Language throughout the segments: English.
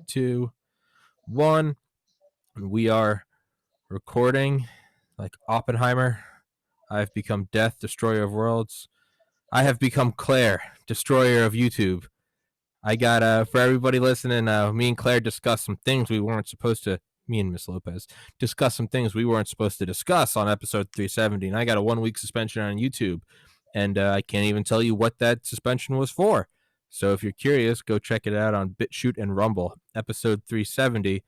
2, 1. And we are recording like Oppenheimer. I've become Death, Destroyer of Worlds. I have become Claire, Destroyer of YouTube. I got, for everybody listening, me and Claire discussed some things we weren't supposed to, me and Miss Lopez, discussed some things we weren't supposed to discuss on episode 370. And I got a 1-week suspension on YouTube. And I can't even tell you what that suspension was for. So if you're curious, go check it out on BitChute and Rumble, episode 370.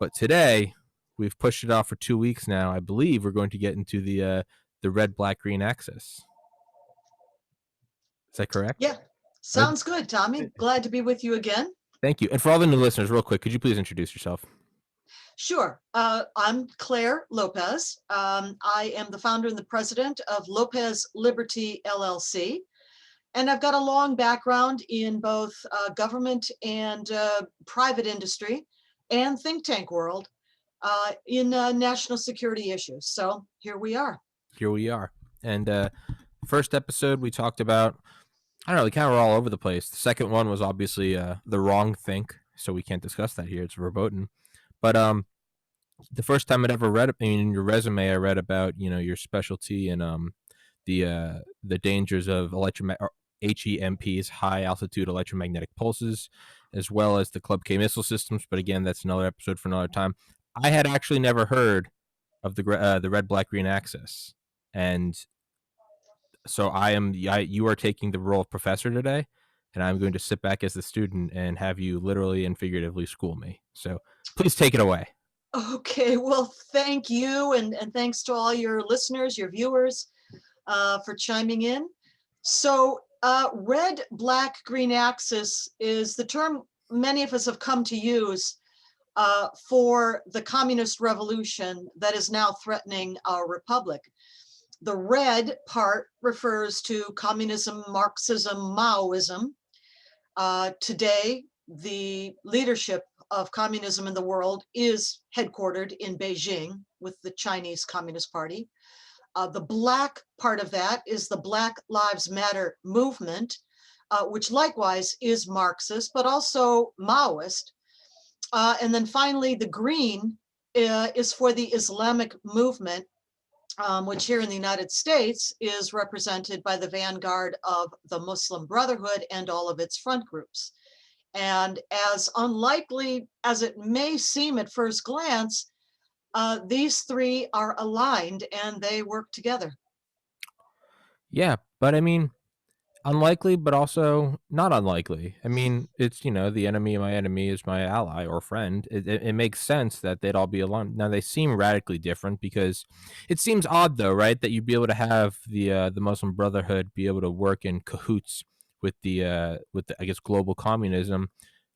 But today, we've pushed it off for 2 weeks now. I believe we're going to get into the red, black, green axis. Is that correct? Yeah, sounds good, Tommy. Glad to be with you again. Thank you. And for all the new listeners, real quick, could you please introduce yourself? Sure. I'm Claire Lopez. I am the founder and the president of Lopez Liberty LLC. And I've got a long background in both government and private industry and think tank world in national security issues. So here we are. Here we are. And first episode, we talked about, I don't know, we kind of were all over the place. The second one was obviously the wrong think, so we can't discuss that here. It's verboten. But the first time I'd ever read, in your resume, I read about, your specialty and the dangers of HEMPs, high altitude electromagnetic pulses, as well as the Club K missile systems. But again, that's another episode for another time. I had actually never heard of the red, black, green axis, and so you are taking the role of professor today, and I'm going to sit back as the student and have you literally and figuratively school me. So please take it away. Okay, well, thank you. And thanks to all your listeners, your viewers, for chiming in. So red, black, green axis is the term many of us have come to use for the communist revolution that is now threatening our republic. The red part refers to communism, Marxism, Maoism. Today, the leadership of communism in the world is headquartered in Beijing with the Chinese Communist Party. The black part of that is the Black Lives Matter movement, which likewise is Marxist, but also Maoist. And then finally, the green is for the Islamic movement, which here in the United States is represented by the vanguard of the Muslim Brotherhood and all of its front groups. And as unlikely as it may seem at first glance, these three are aligned and they work together. Yeah, but I mean, unlikely, but also not unlikely. I mean, it's, the enemy of my enemy is my ally or friend. It makes sense that they'd all be aligned. Now, they seem radically different because it seems odd, though, right, that you'd be able to have the Muslim Brotherhood be able to work in cahoots with the I guess, global communism,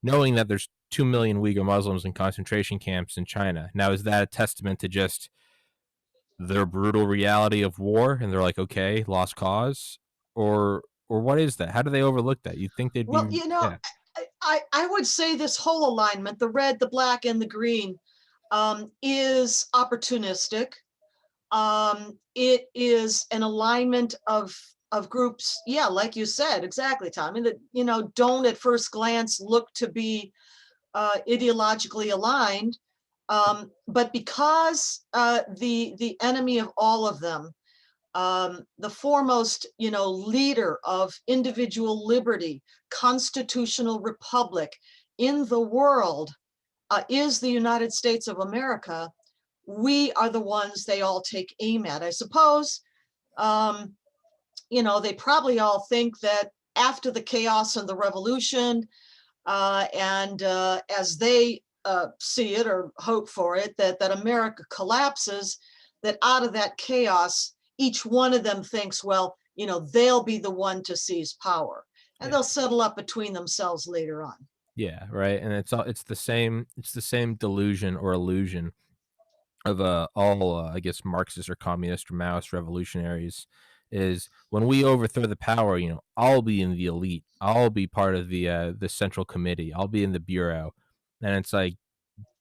knowing that there's 2 million Uyghur Muslims in concentration camps in China. Now, is that a testament to just their brutal reality of war, and they're like, okay, lost cause, or what is that? How do they overlook that? You'd think they'd Well, be, yeah. I would say this whole alignment, the red, the black, and the green, is opportunistic. It is an alignment of groups, yeah, like you said, exactly, Tommy, that don't at first glance look to be ideologically aligned, but because the enemy of all of them, the foremost, leader of individual liberty, constitutional republic in the world, is the United States of America. We are the ones they all take aim at. I suppose, they probably all think that after the chaos and the revolution, and as they see it or hope for it, that America collapses, that out of that chaos, each one of them thinks, well, they'll be the one to seize power, and they'll settle up between themselves later on. Yeah, right. And it's the same delusion or illusion of all I guess Marxist or communist or Maoist revolutionaries, is when we overthrow the power, I'll be in the elite, I'll be part of the central committee, I'll be in the bureau. And it's like,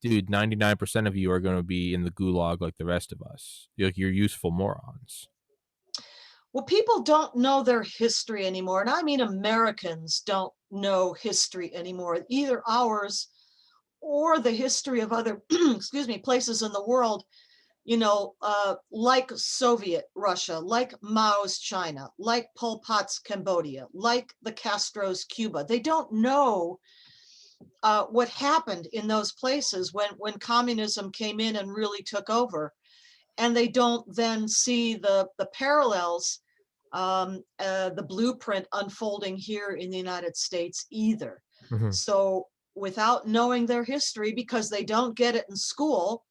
dude, 99% of you are going to be in the gulag like the rest of us. You're useful morons. Well, people don't know their history anymore. And I mean, Americans don't know history anymore, either ours or the history of other, excuse me, places in the world, like Soviet Russia, like Mao's China, like Pol Pot's Cambodia, like the Castro's Cuba. They don't know what happened in those places when communism came in and really took over, and they don't then see the parallels, the blueprint unfolding here in the United States either. Hmm. So without knowing their history, because they don't get it in school,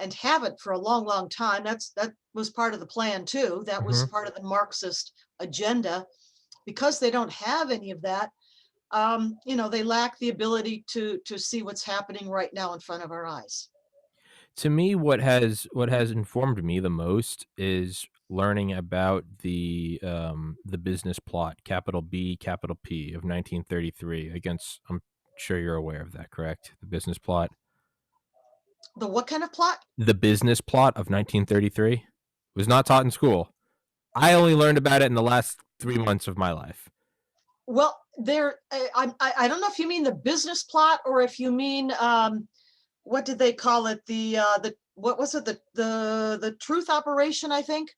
and haven't for a long, long time. That was part of the plan too. That was Hmm. part of the Marxist agenda. Because they don't have any of that, they lack the ability to see what's happening right now in front of our eyes. To me, what has informed me the most is learning about the business plot, capital B, capital P of 1933 against. I'm sure you're aware of that, correct? The business plot, The what kind of plot? the business plot of 1933 was not taught in school. I only learned about it in the last 3 months of my life. Well, I don't know if you mean the business plot or if you mean, what did they call it? The what was it? The truth operation, I think.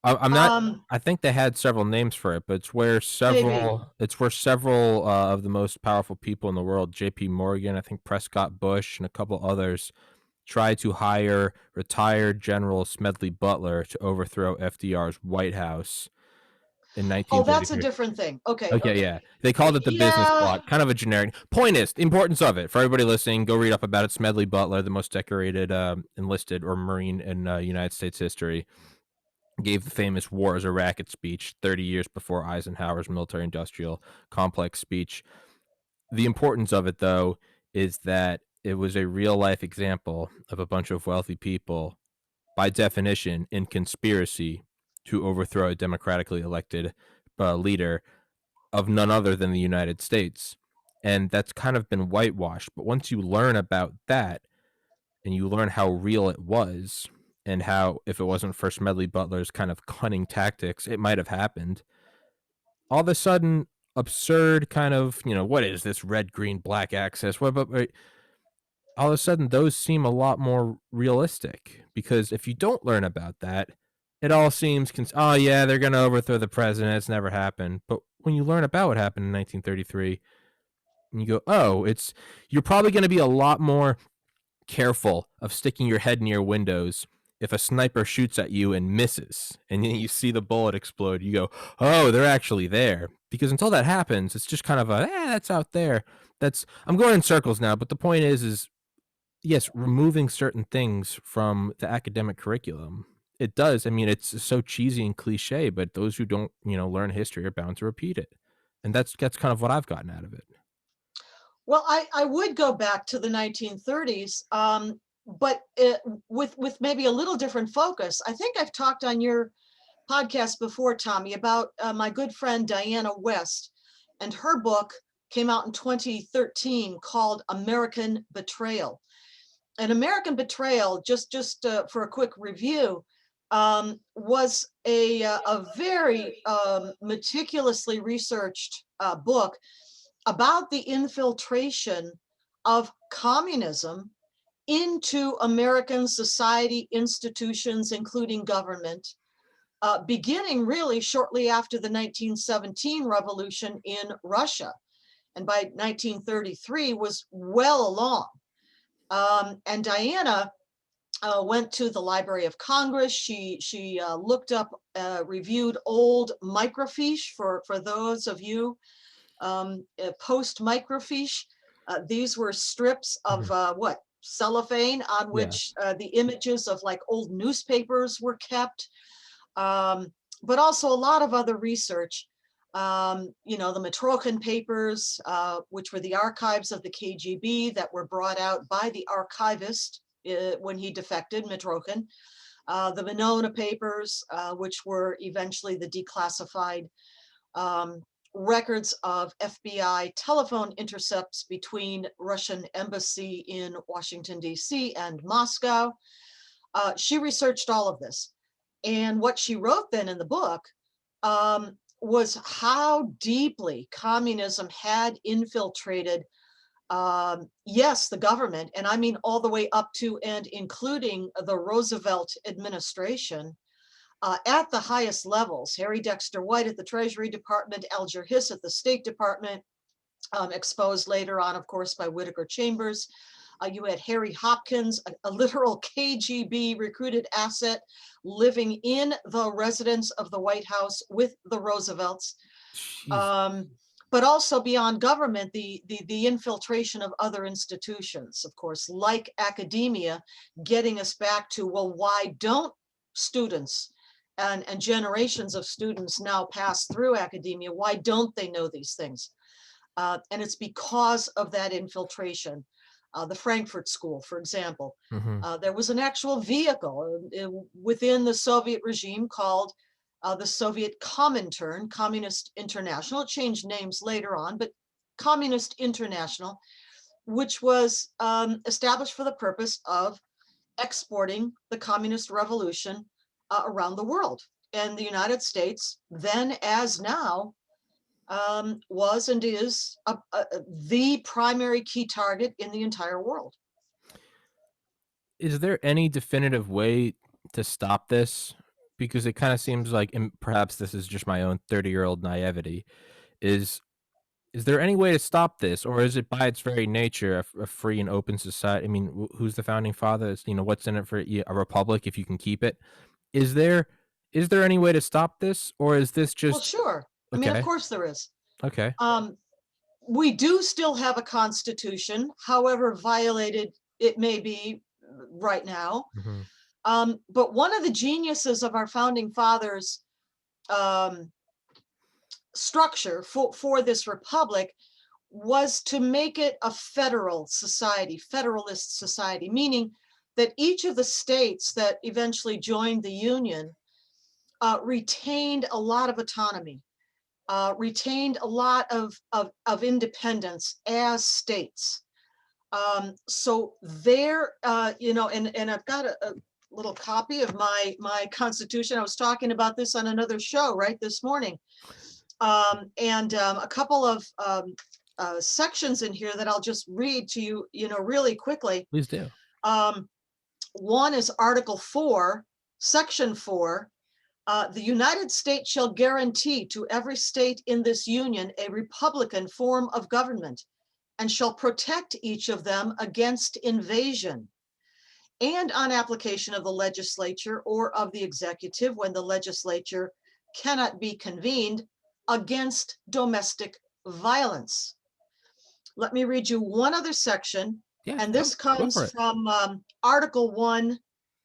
I'm not. I think they had several names for it, but Maybe. it's where several of the most powerful people in the world, J.P. Morgan, I think Prescott Bush, and a couple others, tried to hire retired General Smedley Butler to overthrow FDR's White House in Oh, that's a 1933. different thing. Okay, Okay, okay. yeah. They called it the business Yeah. plot, kind of a generic. Point is, the importance of it for everybody listening. Go read up about it. Smedley Butler, the most decorated enlisted or Marine in United States history, gave the famous "War is a Racket" speech 30 years before Eisenhower's military-industrial complex speech. The importance of it, though, is that it was a real-life example of a bunch of wealthy people, by definition, in conspiracy to overthrow a democratically elected leader of none other than the United States. And that's kind of been whitewashed. But once you learn about that and you learn how real it was and how, if it wasn't for Smedley Butler's kind of cunning tactics, it might have happened, all of a sudden, absurd kind of, what is this red, green, black axis? What, but all of a sudden, those seem a lot more realistic because if you don't learn about that, it all seems, oh, yeah, they're going to overthrow the president. It's never happened. But when you learn about what happened in 1933, and you go, oh, you're probably going to be a lot more careful of sticking your head near windows if a sniper shoots at you and misses, and then you see the bullet explode. You go, oh, they're actually there. Because until that happens, it's just kind of that's out there. I'm going in circles now, but the point is yes, removing certain things from the academic curriculum. It does. I mean, it's so cheesy and cliche, but those who don't, learn history are bound to repeat it. And that's kind of what I've gotten out of it. Well, I would go back to the 1930s, but with maybe a little different focus. I think I've talked on your podcast before, Tommy, about my good friend Diana West, and her book came out in 2013 called American Betrayal. And American Betrayal, just for a quick review, was a very meticulously researched book about the infiltration of communism into American society institutions, including government, beginning really shortly after the 1917 revolution in Russia. And by 1933 was well along. And Diana went to the Library of Congress. She looked up, reviewed old microfiche for those of you post microfiche. These were strips of Mhm. cellophane on Yeah. which the images of like old newspapers were kept, but also a lot of other research. The Mitrokhin papers, which were the archives of the KGB that were brought out by the archivist when he defected, Mitrokhin. The Venona papers, which were eventually the declassified um, records of FBI telephone intercepts between Russian embassy in Washington, D.C. and Moscow. She researched all of this. And what she wrote then in the book was how deeply communism had infiltrated Yes, the government, and I mean all the way up to and including the Roosevelt administration, at the highest levels, Harry Dexter White at the Treasury Department, Alger Hiss at the State Department, exposed later on, of course, by Whittaker Chambers. You had Harry Hopkins, a literal KGB recruited asset, living in the residence of the White House with the Roosevelts. Jeez. Um, but also beyond government, the infiltration of other institutions, of course, like academia, getting us back to, well, why don't students and generations of students now pass through academia? Why don't they know these things? And it's because of that infiltration. The Frankfurt School, for example, Hmm. there was an actual vehicle within the Soviet regime called the Soviet Comintern, Communist International. It changed names later on, but Communist International, which was established for the purpose of exporting the communist revolution around the world. And the United States, then as now, was and is the primary key target in the entire world. Is there any definitive way to stop this? Because it kind of seems like, and perhaps this is just my own 30-year-old naivety, is is there any way to stop this, or is it by its very nature a free and open society? I mean, who's the founding father? It's, what's in it for a republic if you can keep it? Is there is there any way to stop this, or is this Well, just sure. I mean, of okay? course there is. Okay. Um, we do still have a constitution, however violated it may be right now. Hmm. But one of the geniuses of our founding fathers' um, structure for this republic was to make it a federal society, federalist society, meaning that each of the states that eventually joined the Union retained a lot of autonomy, retained a lot of independence as states. So there, and I've got a little copy of my constitution. I was talking about this on another show right this morning, and a couple of sections in here that I'll just read to you, really quickly. Please do. Um, One is Article 4, Section 4. The United States shall guarantee to every state in this union a republican form of government, and shall protect each of them against invasion, and on application of the legislature or of the executive, when the legislature cannot be convened, against domestic violence. Let me read you one other section, Yeah, and go this go comes for it. from Article 1,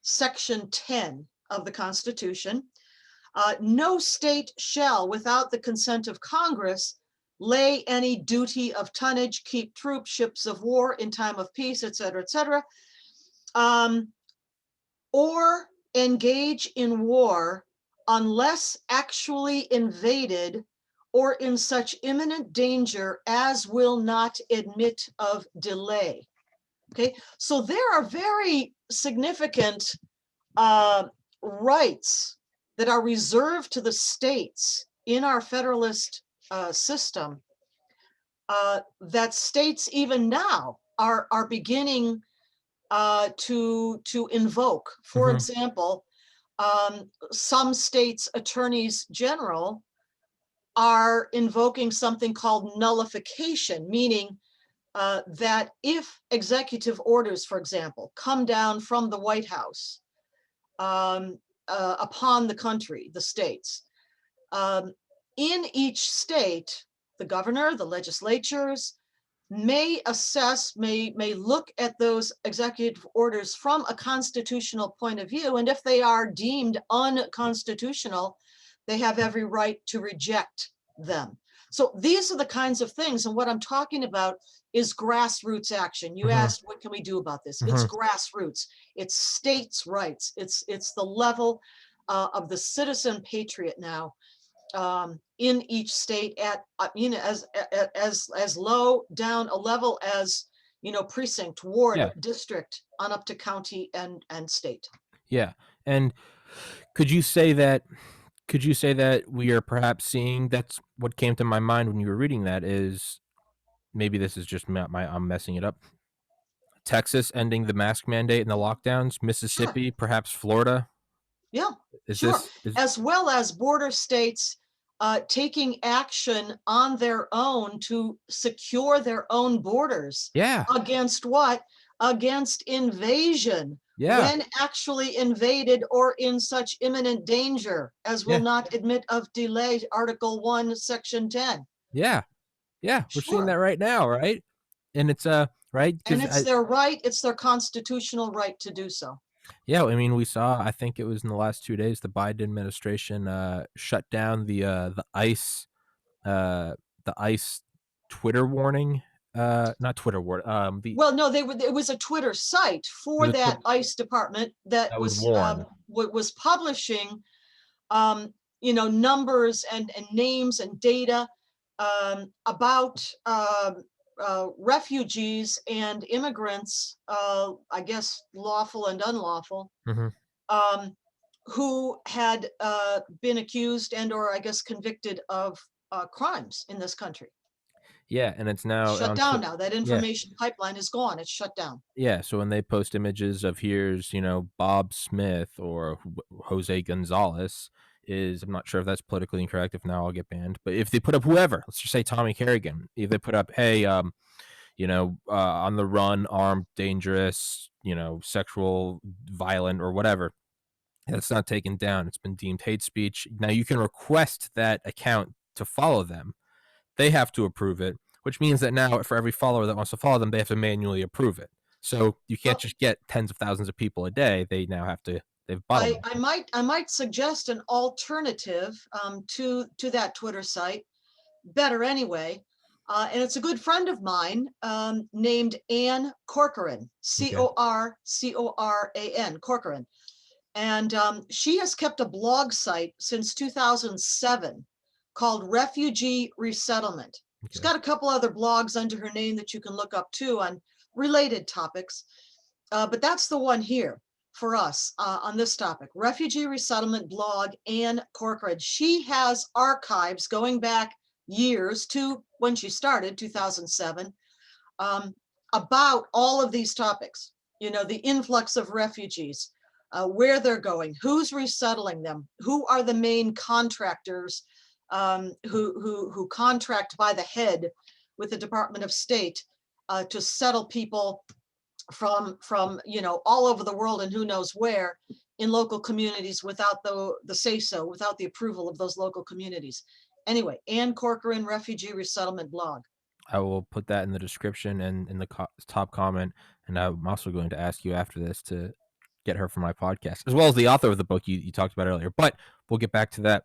Section 10 of the Constitution. No state shall, without the consent of Congress, lay any duty of tonnage, keep troops, ships of war in time of peace, et cetera, um, or engage in war unless actually invaded or in such imminent danger as will not admit of delay. Okay, so there are very significant rights that are reserved to the states in our federalist system, that states even now are beginning to invoke. For Hmm. example, some states' attorneys general are invoking something called nullification, meaning that if executive orders, for example, come down from the White House upon the country, the states, um, in each state, the governor, the legislatures may assess, may look at those executive orders from a constitutional point of view, and if they are deemed unconstitutional, they have every right to reject them. So these are the kinds of things, and what I'm talking about is grassroots action. You Hmm. asked, what can we do about this? It's Hmm. grassroots. It's states' rights. It's the level of the citizen patriot now, in each state at as low down a level as precinct, ward, Yeah. district, on up to county and state. Yeah. And could you say that could you say that we are perhaps seeing, that's what came to my mind when you were reading that, is maybe this is just I'm messing it up. Texas ending the mask mandate and the lockdowns, Sure. Mississippi, perhaps Florida. Yeah, Is sure. this is As well as border states taking action on their own to secure their own borders Yeah, against what? Against invasion, yeah, when actually invaded or in such imminent danger as will yeah, not admit of delay, Article 1, Section 10. yeah, yeah. We're seeing that Sure. right now, right? And it's right And because it's their right, it's their constitutional right to do so. yeah, I mean, we saw. I think it was in the last 2 days, the Biden administration shut down uh, the ICE Twitter warning. Not Twitter warning. The Well, no, it was a Twitter site for the that Twitter ICE department that that would warn. was publishing, numbers and names and data about refugees and immigrants, I guess lawful and unlawful, Hmm. um, who had been accused and or I guess convicted of crimes in this country. Yeah, and it's now Shut on. down now. That Yeah, information pipeline is gone. It's shut down. yeah. So when they post images of here's Bob Smith or Jose Gonzalez, is I'm not sure if that's politically incorrect. If now I'll get banned. But if they put up whoever, let's just say Tommy Kerrigan, if they put up, hey, on the run, armed, dangerous, sexual, violent, or whatever. That's not taken down. It's been deemed hate speech. Now you can request that account to follow them. They have to approve it, which means that now for every follower that wants to follow them, they have to manually approve it. So you can't Well, just get tens of thousands of people a day. They now have to. They've bottlenecked it. I might suggest an alternative to that Twitter site. Better anyway. And it's a good friend of mine named Ann Corcoran, Okay. Corcoran, Corcoran. And she has kept a blog site since 2007 called Refugee Resettlement. She's Okay. got a couple other blogs under her name that you can look up too on related topics. But that's the one here for us on this topic. Refugee Resettlement blog, Ann Corcoran. She has archives going back years to when she started, 2007, about all of these topics. The influx of refugees, where they're going, who's resettling them, who are the main contractors who contract by the head with the Department of State to settle people from all over the world and who knows where in local communities without the say so, without the approval of those local communities. Anyway, Ann Corcoran, Refugee Resettlement blog. I will put that in the description and in the top comment. And I'm also going to ask you after this to get her for my podcast, as well as the author of the book you talked about earlier. But we'll get back to that.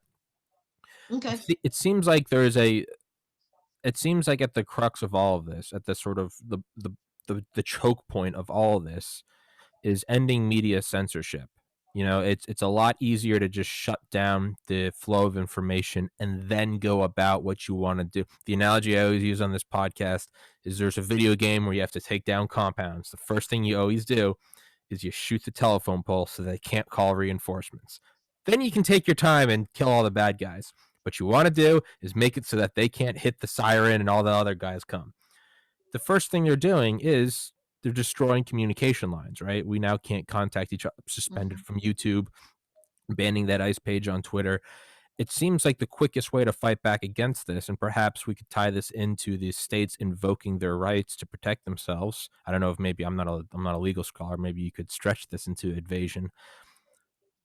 Okay. It seems like there is a. It seems like at the crux of all of this, at the sort of the choke point of all of this, is ending media censorship. It's a lot easier to just shut down the flow of information and then go about what you want to do. The analogy I always use on this podcast is there's a video game where you have to take down compounds. The first thing you always do is you shoot the telephone pole so they can't call reinforcements. Then you can take your time and kill all the bad guys. What you want to do is make it so that they can't hit the siren and all the other guys come. The first thing they're doing is they're destroying communication lines, right? We now can't contact each other, suspended Mhm. from YouTube, banning that ICE page on Twitter. It seems like the quickest way to fight back against this, and perhaps we could tie this into the states invoking their rights to protect themselves. I don't know if maybe I'm not a legal scholar. Maybe you could stretch this into invasion,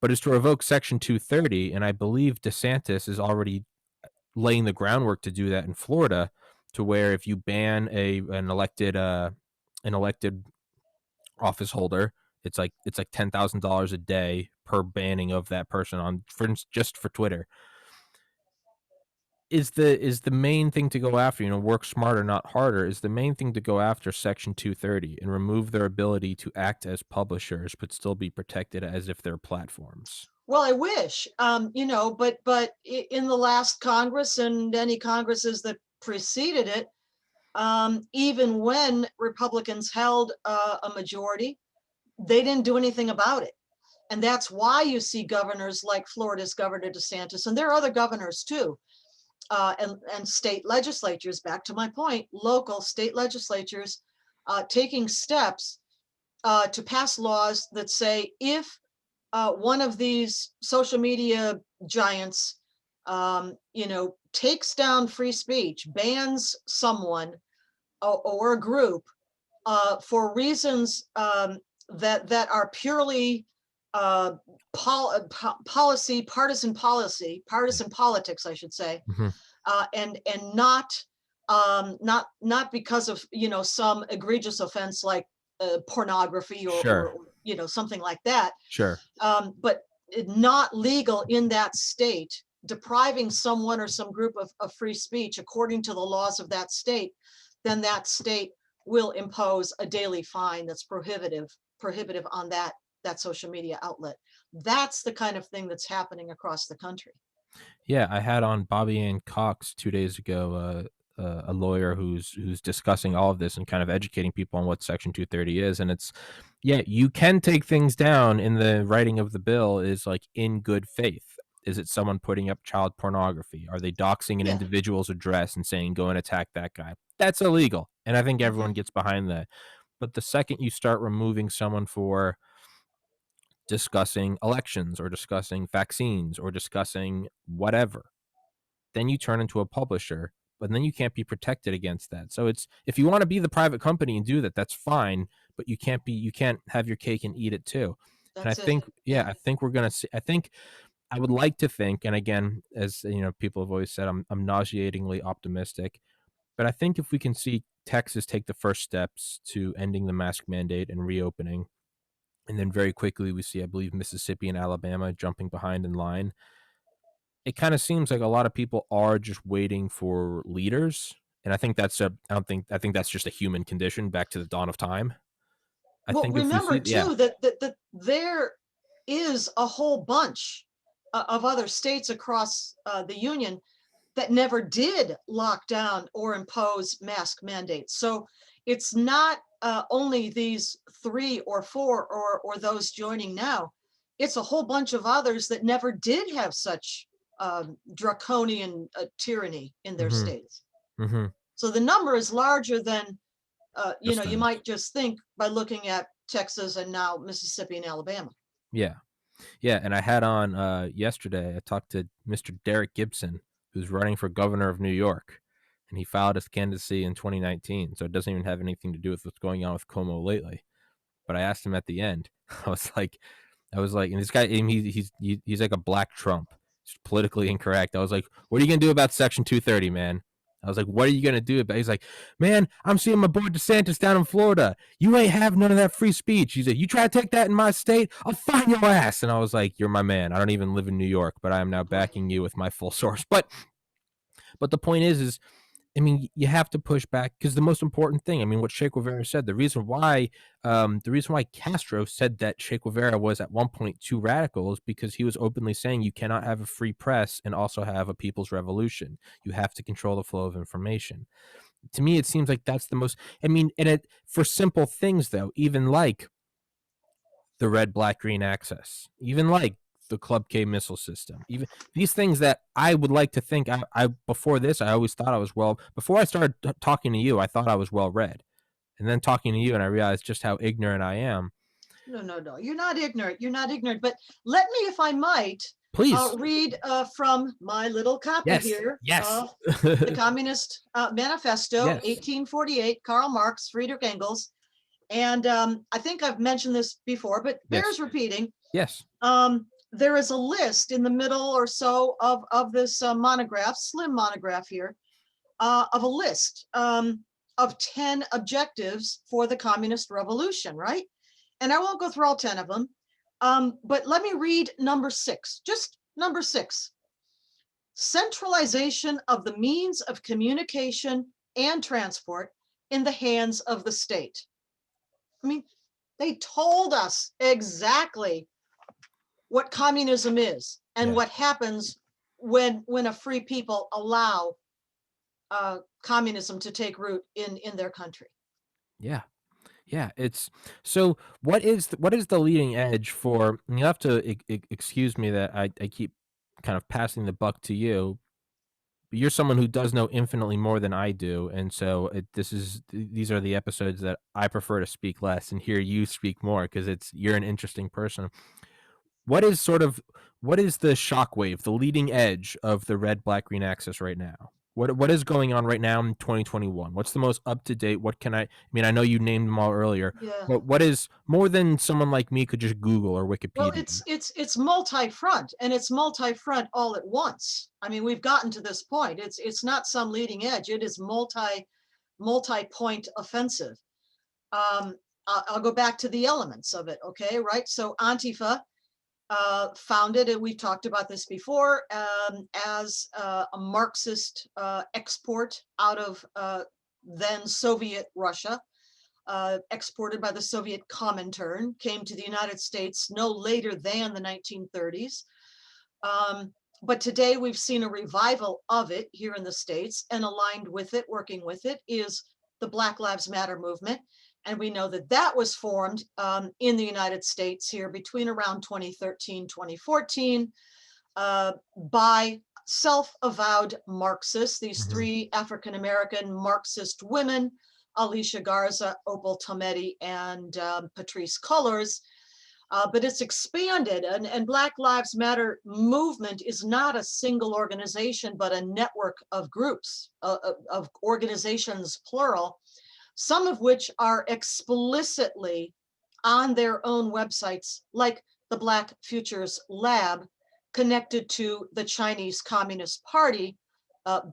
but is to revoke Section 230, and I believe DeSantis is already laying the groundwork to do that in Florida, to where if you ban an elected office holder, it's like $10,000 a day per banning of that person on just for Twitter. Is the main thing to go after, work smarter, not harder, is the main thing to go after Section 230 and remove their ability to act as publishers but still be protected as if they're platforms. Well, I wish, but in the last Congress and any Congresses that preceded it, even when Republicans held a majority, they didn't do anything about it. And that's why you see governors like Florida's Governor DeSantis, and there are other governors too, and state legislatures, back to my point, local state legislatures taking steps to pass laws that say if one of these social media giants, takes down free speech, bans someone or a group for reasons that are purely uh, partisan politics, I should say, Hmm. and not because of some egregious offense like pornography Sure. or something like that, Sure. but not legal in that state, depriving someone or some group of free speech according to the laws of that state, then that state will impose a daily fine that's prohibitive on that social media outlet. That's the kind of thing that's happening across the country. Yeah, I had on Bobby Ann Cox 2 days ago, a lawyer who's discussing all of this and kind of educating people on what Section 230 is. And it's, yeah, you can take things down in the writing of the bill is like in good faith. Is it someone putting up child pornography? Are they doxing an Yeah. individual's address and saying, go and attack that guy? That's illegal. And I think everyone Mhm. gets behind that. But the second you start removing someone for discussing elections or discussing vaccines or discussing whatever, then you turn into a publisher, but then you can't be protected against that. So it's, if you want to be the private company and do that, that's fine, but you can't have your cake and eat it too. And I That's it. think, yeah, Yeah. I think we're gonna see. I think I would like to think, and again, as you know, people have always said, I'm nauseatingly optimistic, but I think if we can see Texas take the first steps to ending the mask mandate and reopening, and then very quickly we see, I believe, Mississippi and Alabama jumping behind in line, it kind of seems like a lot of people are just waiting for leaders. And I think that's a, I think that's just a human condition back to the dawn of time. I Well, think if we remember see, yeah, too that there is a whole bunch of other states across the union that never did lock down or impose mask mandates. So it's not only these three or four or those joining now. It's a whole bunch of others that never did have such draconian tyranny in their mm-hmm, states. mm-hmm, So the number is larger than just you those, might just think by looking at Texas and now Mississippi and Alabama. yeah, yeah. And I had on yesterday, I talked to Mr. Derek Gibson, who's running for governor of New York, and he filed his candidacy in 2019, so it doesn't even have anything to do with what's going on with Como lately. But I asked him at the end, I was like, and this guy, and he's like a black Trump. He's politically incorrect. I was like, what are you gonna do about Section 230, man? I was like, what are you gonna do about? He's like, man, I'm seeing my boy DeSantis down in Florida. You ain't have none of that free speech. He's like, you try to take that in my state, I'll find your ass. And I was like, you're my man. I don't even live in New York, but I am now Right. backing you with my full source. But the point is I mean, you have to push back because the most important thing, I mean, what Che Guevara said, the reason why Castro said that Che Guevara was at one point too radical is because he was openly saying you cannot have a free press and also have a people's revolution. You have to control the flow of information. To me, it seems like that's the most, I mean, and it, for simple things though, even like the red, black, green access, even like the Club K missile system, even these things that I would like to think I before this, I always thought I was before I started talking to you, I thought I was well read. And then talking to you, and I realized just how ignorant I am. No, no, no. You're not ignorant. You're not ignorant. But let me, if I might, Please. read from my little copy Yes. here Yes. of the Communist Manifesto, Yes. 1848, Karl Marx, Friedrich Engels. And I think I've mentioned this before, but Yes. bears repeating. Yes. There is a list in the middle or so of this monograph, slim monograph here, of a list of 10 objectives for the communist revolution, right? And I won't go through all 10 of them, but let me read number 6, just number 6. Centralization of the means of communication and transport in the hands of the state. I mean, they told us exactly what communism is and Yeah. what happens when a free people allow communism to take root in their country. Yeah. Yeah, it's so. What is the leading edge for? And you have to excuse me that I keep kind of passing the buck to you, But you're someone who does know infinitely more than I do, and so these are the episodes that I prefer to speak less and hear you speak more because it's you're an interesting person. What is sort of what is the shockwave, the leading edge of the red, black, green axis right now? What is going on right now in 2021? What's the most up to date? What can I mean, I know you named them all earlier, Yeah. but what is more than someone like me could just Google or Well, Wikipedia? it's multi-front, and it's multi-front all at once. I mean, we've gotten to this point. It's not some leading edge. It is multi-point offensive. I'll go back to the elements of it. Okay, right? So Antifa, founded, and we've talked about this before, as a Marxist export out of then Soviet Russia, exported by the Soviet Comintern, came to the United States no later than the 1930s. But today we've seen a revival of it here in the States, and aligned with it, working with it, is the Black Lives Matter movement. And we know that that was formed in the United States here between around 2013, 2014, by self-avowed Marxists, these Mhm. three African-American Marxist women, Alicia Garza, Opal Tometi, and Patrisse Cullors. But it's expanded, and Black Lives Matter movement is not a single organization, but a network of groups, of organizations, plural, some of which are explicitly on their own websites, like the Black Futures Lab, connected to the Chinese Communist Party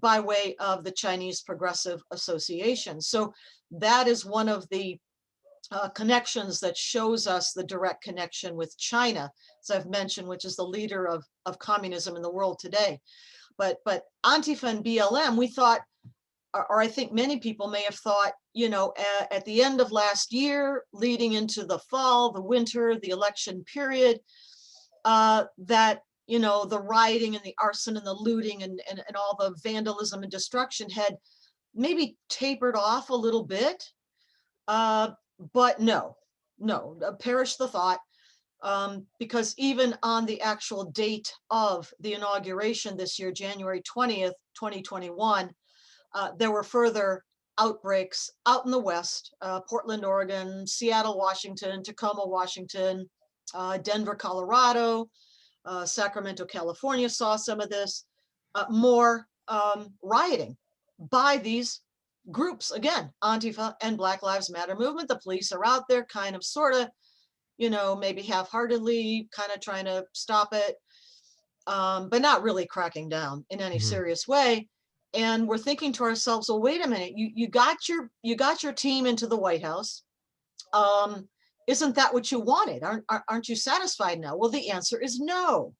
by way of the Chinese Progressive Association. So that is one of the connections that shows us the direct connection with China, as I've mentioned, which is the leader of communism in the world today. But Antifa and BLM, we thought, or I think many people may have thought, at the end of last year, leading into the fall, the winter, the election period, that the rioting and the arson and the looting and all the vandalism and destruction had maybe tapered off a little bit. But no, perish the thought, because even on the actual date of the inauguration this year, January 20th, 2021, there were further outbreaks out in the West, Portland, Oregon, Seattle, Washington, Tacoma, Washington, Denver, Colorado, Sacramento, California saw some of this, more rioting by these groups. Again, Antifa and Black Lives Matter movement. The police are out there kind of, sort of, maybe half-heartedly kind of trying to stop it, but not really cracking down in any Mhm. serious way. And we're thinking to ourselves, well, wait a minute, you got your team into the White House. Um, isn't that what you wanted? Aren't you satisfied now? Well, the answer is no.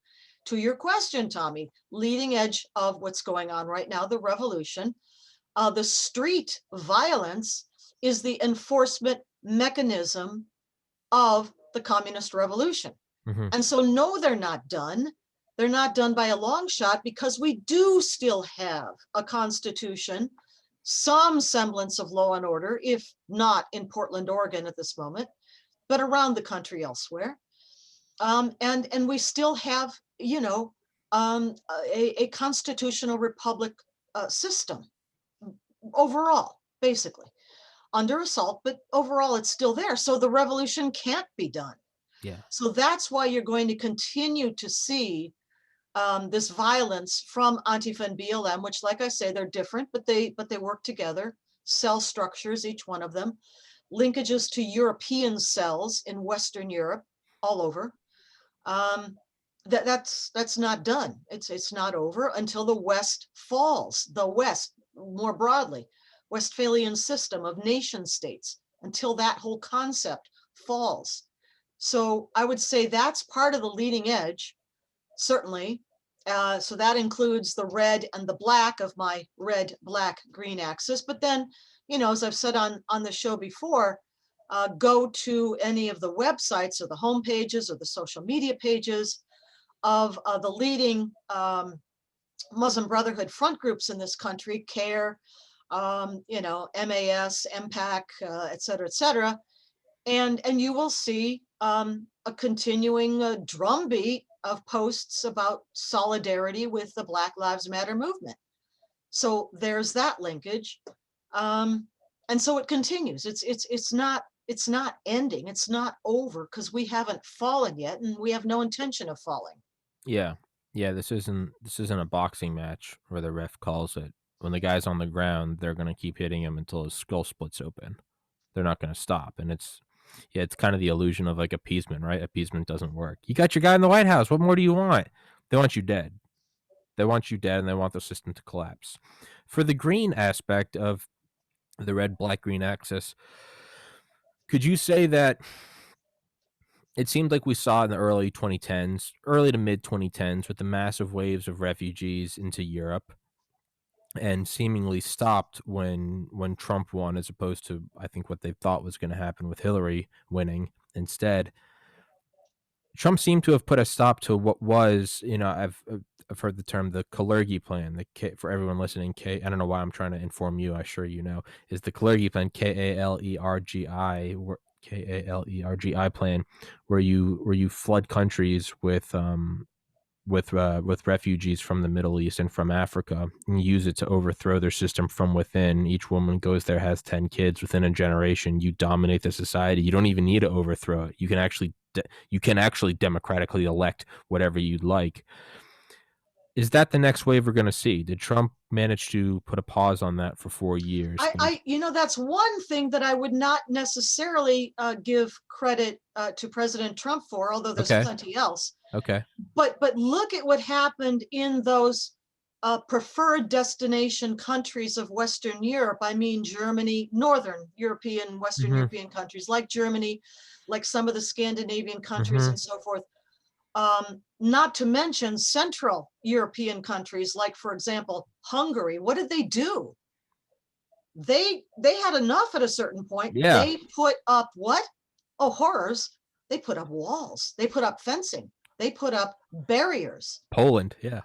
To your question, Tommy, leading edge of what's going on right now, the revolution, the street violence is the enforcement mechanism of the communist revolution. Mhm. And so, no, they're not done. They're not done by a long shot, because we do still have a constitution, some semblance of law and order, if not in Portland, Oregon at this moment, but around the country elsewhere. And we still have, a constitutional republic system overall, basically under assault, but overall it's still there. So the revolution can't be done. Yeah. So that's why you're going to continue to see this violence from Antifa and BLM, which, like I say, they're different, but they work together. Cell structures, each one of them, linkages to European cells in Western Europe, all over. Um, that's not done. It's not over until the West falls. The West, more broadly, Westphalian system of nation states, until that whole concept falls. So I would say that's part of the leading edge, certainly. So that includes the red and the black of my red, black, green axis. But then, as I've said on the show before, go to any of the websites or the home pages or the social media pages of the leading Muslim Brotherhood front groups in this country, CARE, MAS, MPAC, et cetera, and you will see a continuing drumbeat of posts about solidarity with the Black Lives Matter movement. So there's that linkage. Um, and so it continues. It's not ending. It's not over because we haven't fallen yet, and we have no intention of falling. Yeah. Yeah, this isn't a boxing match where the ref calls it. When the guy's on the ground, they're gonna keep hitting him until his skull splits open. They're not gonna stop, and it's kind of the illusion of, like, appeasement, right? Appeasement doesn't work. You got your guy in the White House, what more do you want? They want you dead. They want you dead, and they want the system to collapse. For the green aspect of the red, black, green axis, could you say that it seemed like we saw in the early 2010s, early to mid 2010s, with the massive waves of refugees into Europe, and seemingly stopped when Trump won, as opposed to I think what they thought was going to happen with Hillary winning instead. Trump seemed to have put a stop to what was, I've heard the term the Kalergi plan. For everyone listening, I don't know why I'm trying to inform you. I sure you know is the Kalergi plan, Kalergi plan, where you flood countries with refugees from the Middle East and from Africa, and use it to overthrow their system from within. Each woman goes there, has 10 kids. Within a generation, you dominate the society. You don't even need to overthrow it. You can actually democratically elect whatever you'd like. Is that the next wave we're going to see? Did Trump manage to put a pause on that for 4 years? That's one thing that I would not necessarily give credit to President Trump for, although there's Okay. plenty else. Okay. But look at what happened in those preferred destination countries of Western Europe. I mean, Germany, Northern European, Western Mm-hmm. European countries like Germany, like some of the Scandinavian countries Mm-hmm. and so forth. Not to mention Central European countries, like, for example, Hungary. What did they do? They had enough at a certain point. Yeah. They put up what? Oh, horrors. They put up walls. They put up fencing. They put up barriers. Poland. Yeah.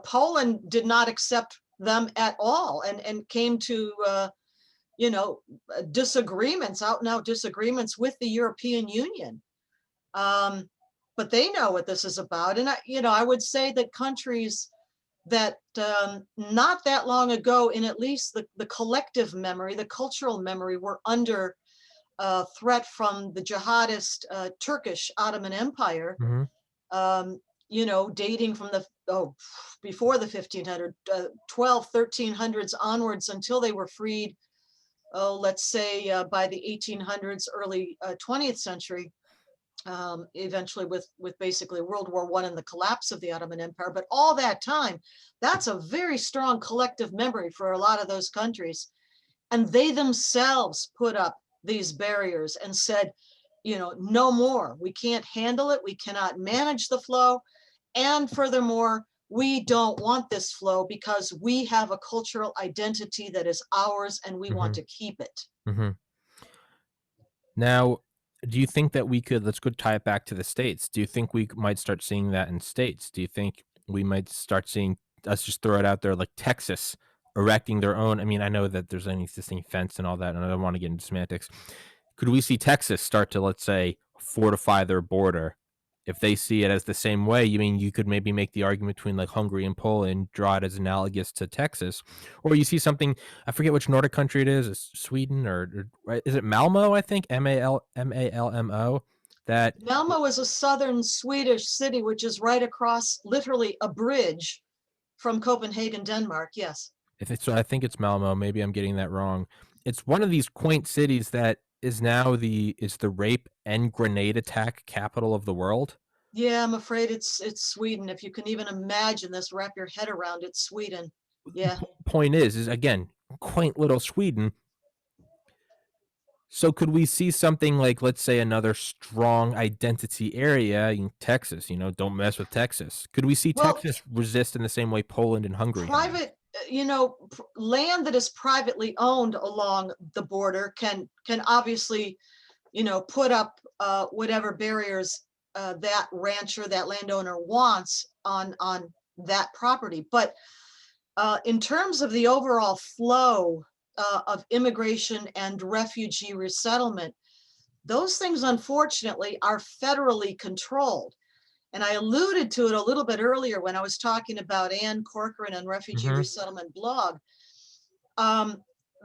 Poland did not accept them at all, and came to disagreements, out and out disagreements with the European Union. But they know what this is about, and I would say that countries that not that long ago, in at least the collective memory, the cultural memory, were under threat from the jihadist Turkish Ottoman Empire, Mm-hmm. dating from before the 1500, 1300s onwards, until they were freed, let's say by the 1800s, early 20th century, eventually with basically World War I and the collapse of the Ottoman Empire. But all that time, that's a very strong collective memory for a lot of those countries. And they themselves put up these barriers and said, no more. We can't handle it. We cannot manage the flow. And furthermore, we don't want this flow because we have a cultural identity that is ours and we want Mm-hmm. to keep it. Mm-hmm. Now, do you think that let's go tie it back to the States. Do you think we might start seeing that in states? Do you think we might start seeing, let's just throw it out there, like Texas erecting their own? I mean, I know that there's an existing fence and all that, and I don't want to get into semantics. Could we see Texas start to, let's say, fortify their border? If they see it as the same way, you mean you could maybe make the argument between like Hungary and Poland, draw it as analogous to Texas, or you see something. I forget which Nordic country it is. It's Sweden or right? Is it Malmo? I think Malmo. That Malmo is a southern Swedish city, which is right across, literally a bridge from Copenhagen, Denmark. Yes. if it's, I think it's Malmo. Maybe I'm getting that wrong. It's one of these quaint cities that is now the rape and grenade attack capital of the world. Yeah, I'm afraid it's Sweden. If you can even imagine this, wrap your head around it, Sweden. Yeah. Point is again, quaint little Sweden. So could we see something like, let's say, another strong identity area in Texas? Don't mess with Texas. Could we see Well, Texas resist in the same way Poland and Hungary have? private, land that is privately owned along the border can obviously, put up whatever barriers that rancher, that landowner wants on that property. But in terms of the overall flow of immigration and refugee resettlement, those things unfortunately are federally controlled. And I alluded to it a little bit earlier when I was talking about Ann Corcoran and Refugee Mm-hmm. Resettlement blog.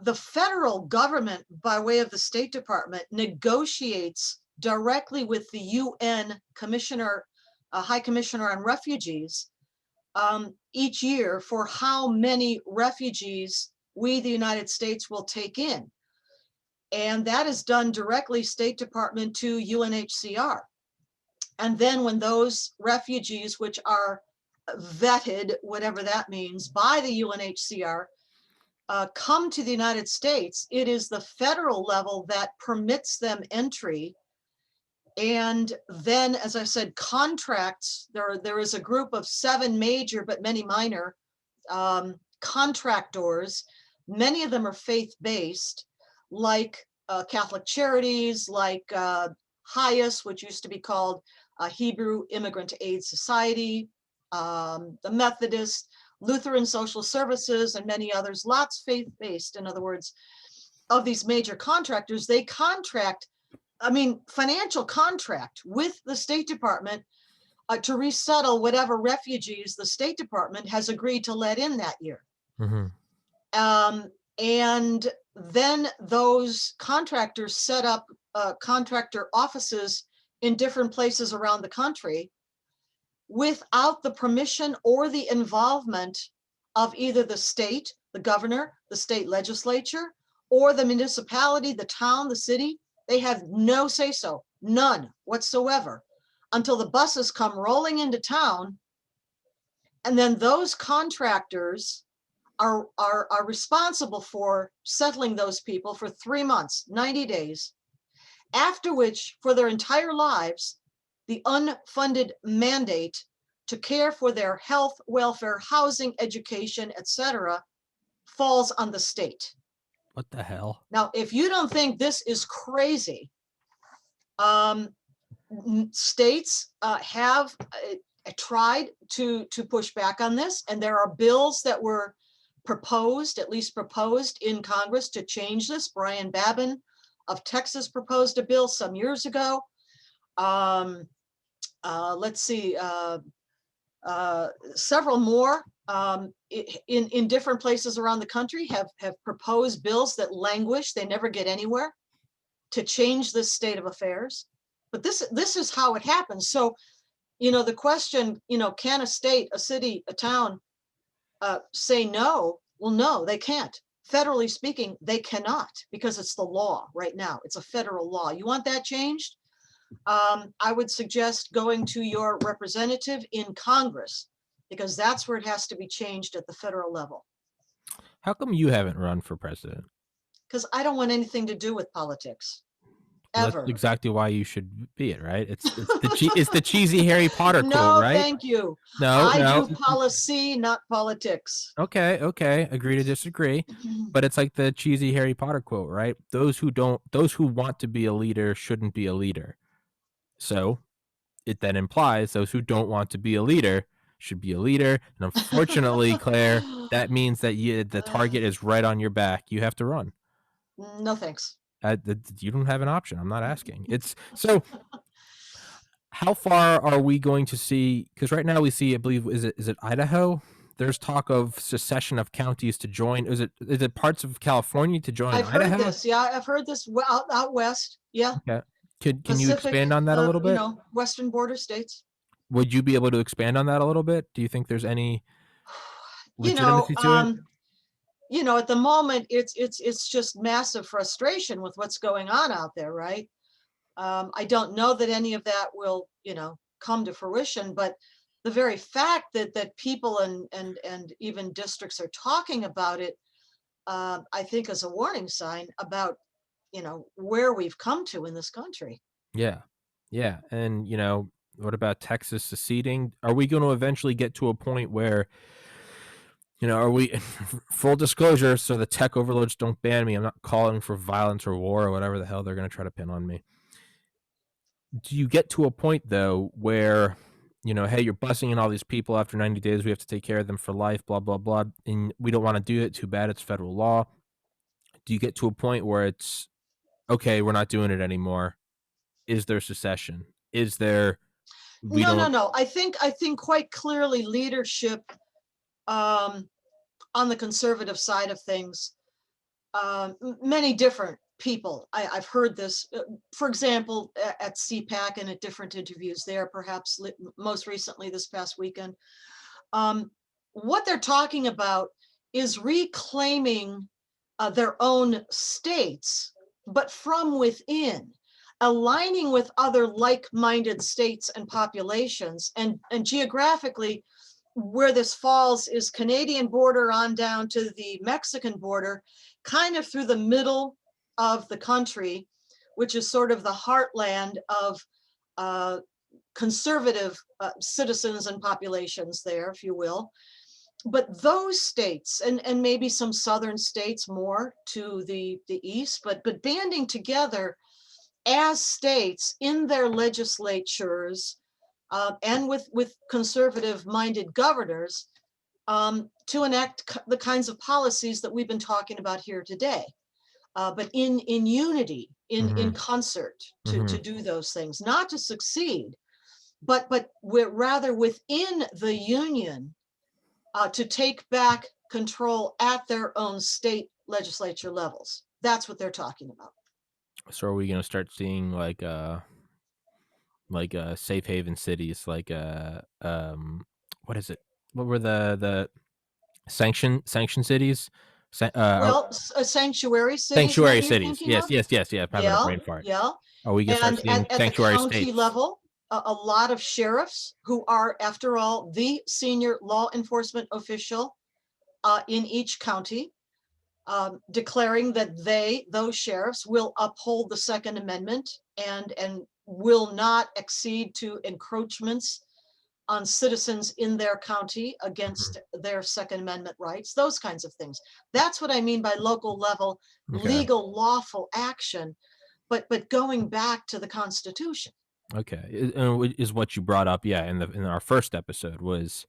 The federal government, by way of the State Department, negotiates directly with the UN Commissioner, High Commissioner on Refugees, each year for how many refugees we, the United States, will take in. And that is done directly State Department to UNHCR. And then when those refugees, which are vetted, whatever that means, by the UNHCR, come to the United States, it is the federal level that permits them entry. And then, as I said, contracts, there is a group of 7 major but many minor contractors. Many of them are faith-based, like Catholic Charities, like HIAS, which used to be called Hebrew Immigrant Aid Society, the Methodist, Lutheran Social Services, and many others, lots faith-based. In other words, of these major contractors, they contract, financial contract with the State Department to resettle whatever refugees the State Department has agreed to let in that year. Mm-hmm. And then those contractors set up contractor offices in different places around the country without the permission or the involvement of either the state, the governor, the state legislature, or the municipality, the town, the city. They have no say-so, none whatsoever, until the buses come rolling into town. And then those contractors are responsible for settling those people for 3 months, 90 days, after which, for their entire lives, the unfunded mandate to care for their health, welfare, housing, education, etc., falls on the state. What the hell? Now, if you don't think this is crazy, states have tried to push back on this, and there are bills that were proposed, at least proposed in Congress, to change this. Brian Babin of Texas proposed a bill some years ago. Let's see, several more in different places around the country have proposed bills that languish, they never get anywhere, to change this state of affairs. But this is how it happens. So, the question, can a state, a city, a town say no? Well, no, they can't. Federally speaking, they cannot, because it's the law right now. It's a federal law. You want that changed? I would suggest going to your representative in Congress, because that's where it has to be changed at the federal level. How come you haven't run for president? Because I don't want anything to do with politics. Well, Ever. that's exactly why you should be it, right? It's the cheesy Harry Potter quote, No, right? thank you. No, I no. do policy, not politics. Okay, agree to disagree. But it's like the cheesy Harry Potter quote, right? Those who want to be a leader shouldn't be a leader. So it then implies those who don't want to be a leader should be a leader. And unfortunately, Claire, that means that the target is right on your back. You have to run. No, thanks. You don't have an option. I'm not asking. It's so. How far are we going to see? Because right now we see, I believe, is it Idaho? There's talk of secession of counties to join. Is it parts of California to join I've Idaho? heard this. Yeah, I've heard this out west. Yeah. Okay. Can Pacific, you expand on that a little bit? Western border states. Would you be able to expand on that a little bit? Do you think there's any legitimacy to it? At the moment, it's just massive frustration with what's going on out there, right? I don't know that any of that will, come to fruition, but the very fact that people and even districts are talking about it, I think is a warning sign about, where we've come to in this country. Yeah. And what about Texas seceding? Are we going to eventually get to a point where, are we, full disclosure, so the tech overlords don't ban me, I'm not calling for violence or war or whatever the hell they're going to try to pin on me. Do you get to a point, though, where, hey, you're busing in all these people after 90 days, we have to take care of them for life, blah, blah, blah, and we don't want to do it, too bad, it's federal law. Do you get to a point where it's, okay, we're not doing it anymore? Is there secession? Is there We No, no, don't. no. I think quite clearly leadership um, on the conservative side of things, many different people. I've heard this, for example, at CPAC and at different interviews there, perhaps most recently this past weekend. Um, what they're talking about is reclaiming their own states, but from within, aligning with other like-minded states and populations, and geographically, where this falls is Canadian border on down to the Mexican border, kind of through the middle of the country, which is sort of the heartland of uh, conservative citizens and populations there, if you will. But those states, and maybe some southern states more to the east, but banding together as states in their legislatures, and with conservative minded governors, to enact the kinds of policies that we've been talking about here today, but in unity, in Hmm. concert, to Hmm. do those things, not to succeed, but we're rather within the union, to take back control at their own state legislature levels. That's what they're talking about. So are we gonna start seeing safe haven cities what is it? What were the sanction cities? Well, sanctuary cities, Sanctuary maybe you're cities. thinking Yes, of. yes, yes, yeah. I'm having a Yeah, brain fart. yeah. Are we gonna start And seeing at the sanctuary county states? level, a lot of sheriffs, who are, after all, the senior law enforcement official in each county, declaring that those sheriffs, will uphold the Second Amendment, and will not accede to encroachments on citizens in their county Mhm. against their Second Amendment rights, those kinds of things. That's what I mean by local level, Okay. legal, lawful action, but going back to the Constitution. Okay. Is what you brought up, yeah, in our first episode was,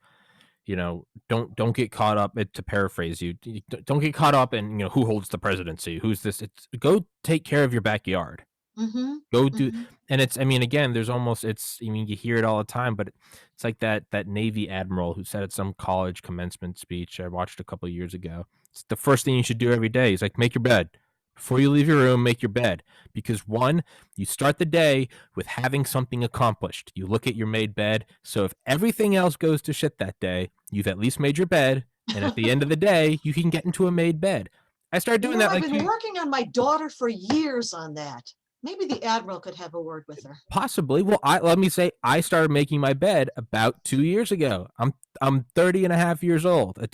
don't get caught up, to paraphrase you, don't get caught up in, who holds the presidency, who's this. It's go take care of your backyard. Mm-hmm. Go do. Mm-hmm. And it's, I mean, again, there's almost, it's, I mean, you hear it all the time, but it's like that Navy admiral who said at some college commencement speech I watched a couple of years ago. It's the first thing you should do every day. He's like, make your bed. Before you leave your room, make your bed. Because one, you start the day with having something accomplished. You look at your made bed. So if everything else goes to shit that day, you've at least made your bed. And at the end of the day, you can get into a made bed. I started doing that I've like been working on my daughter for years on that. Maybe the Admiral could have a word with her. Possibly. Well, let me say, I started making my bed about 2 years ago. I'm 30 and a half years old. Oh dear. It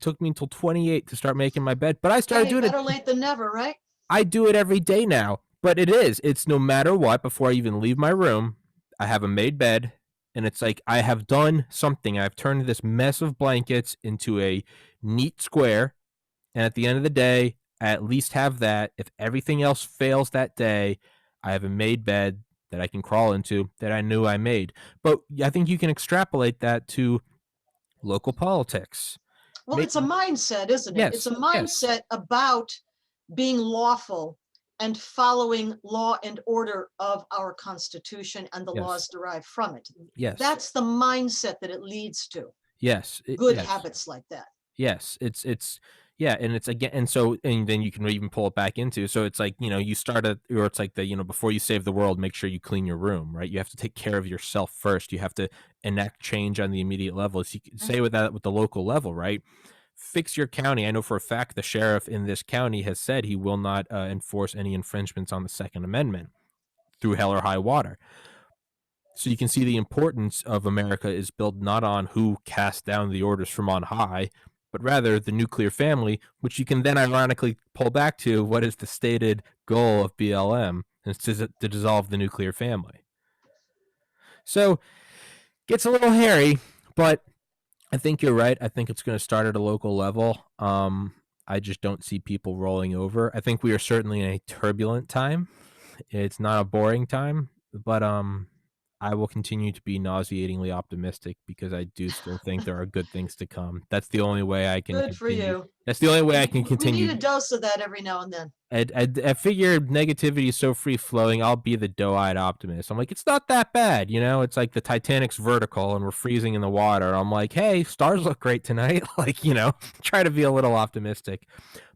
took me until 28 to start making my bed, but I started Hey, doing it. better late than never, right? I do it every day now. But it's no matter what, before I even leave my room, I have a made bed, and it's like I have done something. I've turned this mess of blankets into a neat square, and at the end of the day, I at least have that. If everything else fails that day, I have a made bed that I can crawl into that I knew I made. But I think you can extrapolate that to local politics. Well, it's a mindset, isn't it? It's Yes, a yes, mindset about being lawful and following law and order of our Constitution and the yes, laws derived from it. yes, That's the mindset that it leads to. yes, Good yes. habits like that. Yes, it's yeah, and it's again, and so, and then you can even pull it back into, so it's like, you start at, or it's like before you save the world, make sure you clean your room, right? You have to take care of yourself first. You have to enact change on the immediate level. So you can say with that, with the local level, right? Fix your county. I know for a fact the sheriff in this county has said he will not enforce any infringements on the Second Amendment through hell or high water. So you can see the importance of America is built not on who cast down the orders from on high, but rather the nuclear family, which you can then ironically pull back to what is the stated goal of BLM, is to dissolve the nuclear family. So gets a little hairy, but I think you're right. I think it's going to start at a local level. I just don't see people rolling over. I think we are certainly in a turbulent time. It's not a boring time, but I will continue to be nauseatingly optimistic because I do still think there are good things to come. That's the only way I can Good for continue. you. That's the only way I can We need continue. a dose of that every now and then. I figure negativity is so free flowing. I'll be the doe-eyed optimist. I'm like, it's not that bad, you know. It's like the Titanic's vertical and we're freezing in the water. I'm like, hey, stars look great tonight. Like, you know, try to be a little optimistic.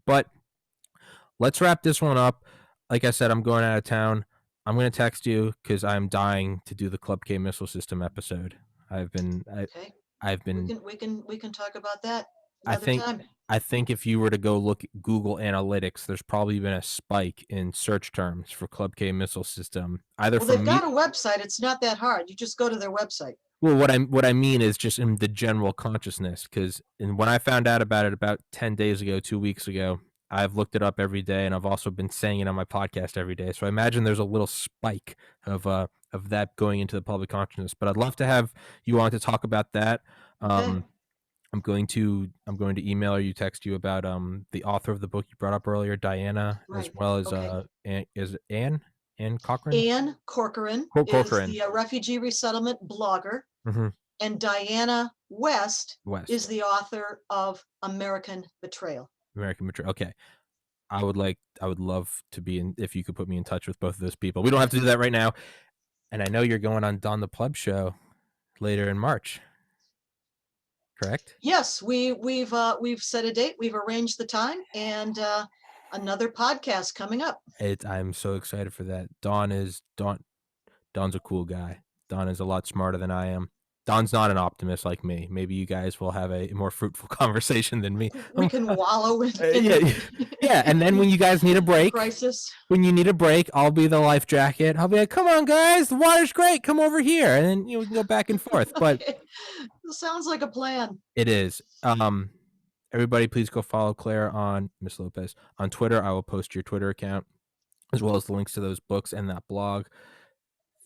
But let's wrap this one up. Like I said, I'm going out of town. I'm going to text you because I'm dying to do the Club K missile system episode. I've been, Okay. I've been We can talk about that I another think time. I think if you were to go look at Google Analytics, there's probably been a spike in search terms for Club K missile system, either Well, they've from me. got a website. It's not that hard. You just go to their website. Well, what I mean is just in the general consciousness, because when I found out about it about 10 days ago, 2 weeks ago, I've looked it up every day, and I've also been saying it on my podcast every day. So I imagine there's a little spike of that going into the public consciousness. But I'd love to have you on to talk about that. Okay. Um, I'm going to email or you text you about the author of the book you brought up earlier, Diana, as Right. well as Okay. is it Anne Cochran? Anne Corcoran is Corcoran. the refugee resettlement blogger, Mm-hmm. and Diana West West. is the author of American Betrayal. American Betrayal. Okay. I would love to be in, if you could put me in touch with both of those people. We don't have to do that right now. And I know you're going on Don the Pleb show later in March. Correct? Yes, we've set a date, we've arranged the time, and another podcast coming up. I'm so excited for that. Don's a cool guy. Don is a lot smarter than I am. Don's not an optimist like me. Maybe you guys will have a more fruitful conversation than me. We can wallow in Yeah. And then when you guys need a break, crisis. when you need a break, I'll be the life jacket. I'll be like, come on, guys, the water's great. Come over here. And then we can go back and forth. But Okay. Sounds like a plan. it is. Everybody, please go follow Claire on Miss Lopez on Twitter. I will post your Twitter account as well as the links to those books and that blog.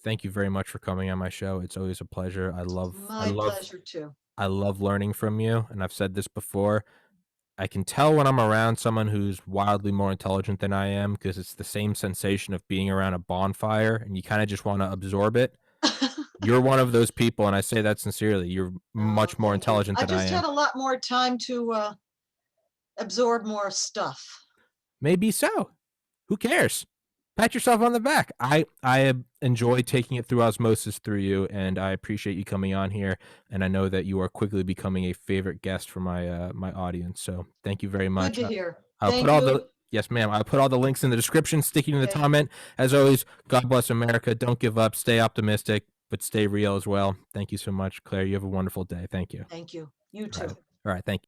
Thank you very much for coming on my show. It's always a pleasure. My pleasure too. I love learning from you. And I've said this before. I can tell when I'm around someone who's wildly more intelligent than I am because it's the same sensation of being around a bonfire and you kind of just want to absorb it. You're one of those people, and I say that sincerely. You're much more intelligent than I am. I just had a lot more time to absorb more stuff. Maybe so. Who cares? Pat yourself on the back. I enjoy taking it through osmosis through you, and I appreciate you coming on here. And I know that you are quickly becoming a favorite guest for my my audience. So thank you very much. Good to hear. Yes, ma'am. I'll put all the links in the description, sticking in the comment. As always, God bless America. Don't give up. Stay optimistic, but stay real as well. Thank you so much, Claire. You have a wonderful day. Thank you. Thank you. You too. All right. Thank you.